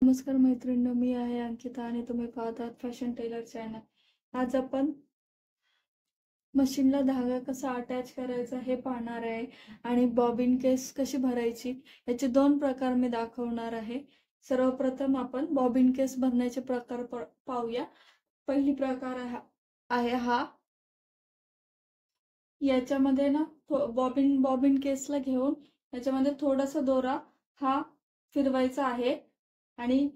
नमस्कार मैत्रिणींनो, मी आहे अंकिता आणि तुम्ही पाहतात फॅशन टेलर चॅनल। आज आपण मशीनला धागा कसा अटॅच करायचा हे पाहणार आहे आणि बॉबिन केस कशी भरायची याचे दोन प्रकार मी दाखवणार आहे। सर्वप्रथम आपण बॉबिन केस भरण्याचे प्रकार पाहूया। पहिली प्रकार आहे हा। याच्यामध्ये ना बॉबिन केसला घेऊन याच्यामध्ये थोडासा दोरा हा फिरवायचा आहे आणि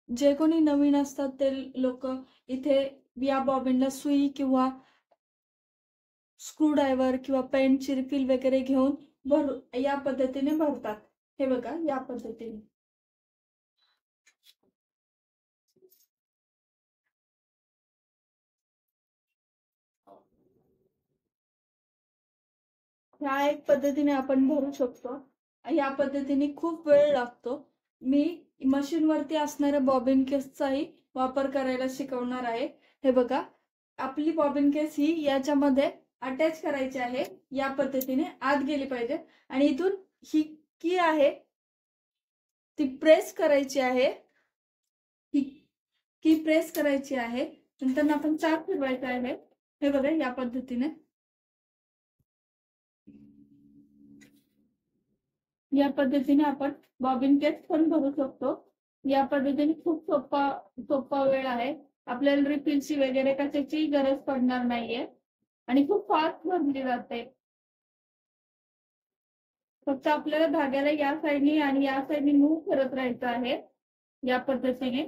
जे कोणी नवीन असतात ते लोक इथे या बॉबिनला सुई किंवा स्क्रूड्रायव्हर किंवा पेनची रिफिल वगैरे घेऊन या पद्धतीने भरतात। हे बघा, या पद्धतीने ह्या एक पद्धतीने आपण भरू शकतो। या पद्धतीने खूप वेळ लागतो। मी मशीन वरती असणाऱ्या बॉबिन केसचाही वापर करायला शिकवणार आहे। हे बघा, आपली बॉबिन केस ही याच्यामध्ये अटॅच करायची आहे। या पद्धतीने आत गेली पाहिजे आणि इथून ही की आहे ती प्रेस करायची आहे। ही की प्रेस करायची आहे, नंतर आपण चाप फिरवायचा आहे। हे बघा, या पद्धतीने आपण बॉबिन केस पण भरू शकतो। या पद्धतीने खूप सोपा वेळ आहे। आपल्याला रिफिलची वगैरे कशाची गरज पडणार नाहीये आणि खूप फास्ट भरली जाते। फक्त आपल्याला धाग्याला या साईडनी आणि या साईडनी मूव्ह करत राहायचं आहे या पद्धतीने।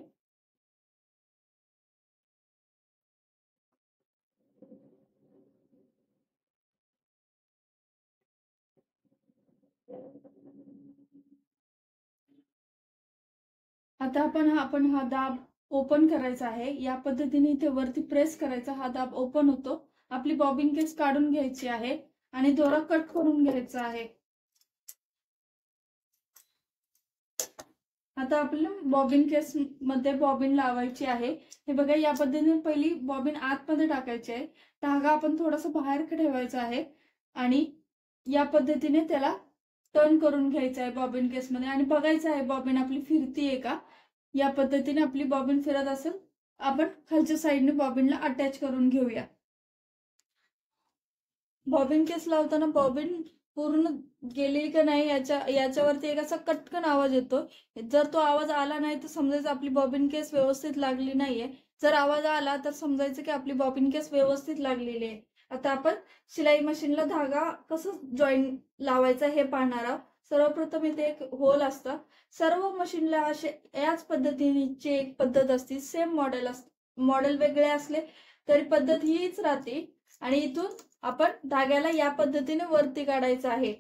आता आपण हा दाब ओपन करायचा आहे। या पद्धतीने इथे वरती प्रेस करायचा, हा दाब ओपन होतो। आपली बॉबिन केस काढून घ्यायची आहे आणि दोरा कट करून घ्यायचा आहे। आता आपल्याला बॉबिन केस मध्ये बॉबिन लावायची आहे। हे बघा, या पद्धतीने पहिली बॉबिन आतमध्ये टाकायची आहे। धागा आपण थोडासा बाहेर ठेवायचा आहे आणि या पद्धतीने त्याला टर्न करून घ्यायचा आहे बॉबिन केस मध्ये आणि बघायचं आहे बॉबिन आपली फिरतीये का। या पद्धतीने आपली बॉबिन फिरत असेल, आपण खालच्या साईडने बॉबिनला अटॅच करून घेऊया। बॉबिन केस लावताना बॉबिन पूर्ण गेली का नाही याच्यावरती एक असा कटकन आवाज येतो। जर तो आवाज आला नाही तर समजायचं आपली बॉबिन केस व्यवस्थित लागली नाहीये। जर आवाज आला तर समजायचं की आपली बॉबिन केस व्यवस्थित लागलेली आहे। आता आपण शिलाई मशीनला धागा कसं जॉईन लावायचा हे पाहणार आहोत। सर्वप्रथम इथे एक होल असतं। सर्व मशीनला असे याच पद्धतीची एक पद्धत असते। सेम मॉडेल वेगळे असले तरी पद्धत हीच राहते आणि इथून आपण धाग्याला या पद्धतीने वरती काढायचं आहे।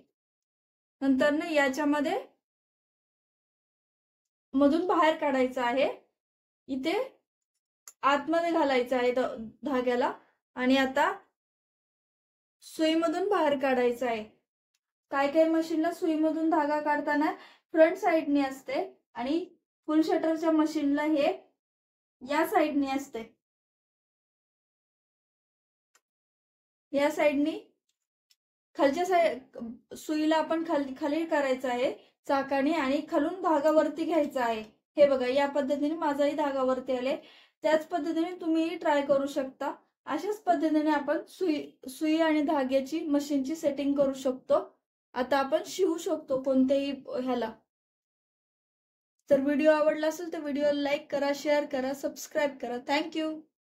नंतर ना याच्यामध्ये मधून बाहेर काढायचं आहे। इथे आतमध्ये घालायचं आहे धाग्याला आणि आता सुईमधून बाहेर काढायचं आहे। काही मशीनला सुईमधून धागा काढताना फ्रंट साइडने असते आणि फुल शटरच्या मशीनला हे या साइडने असते। या साइडनी खालच्या सुईला आपण खाली करायचं आहे चाकाने आणि खालून धागा वरती घ्यायचा आहे। हे बघा, या पद्धतीने माझाही धागा वरती आले। त्याच पद्धतीने तुम्ही ट्राय करू शकता। अशाच पद्धतीने आपण सुई आणि धाग्याची मशीनची सेटिंग करू शकतो। आता आपण शिवू शकतो कोणत्याही ह्याला। तर व्हिडिओ आवडला असेल तर व्हिडिओला लाईक करा, शेअर करा, सबस्क्राईब करा। थँक्यू।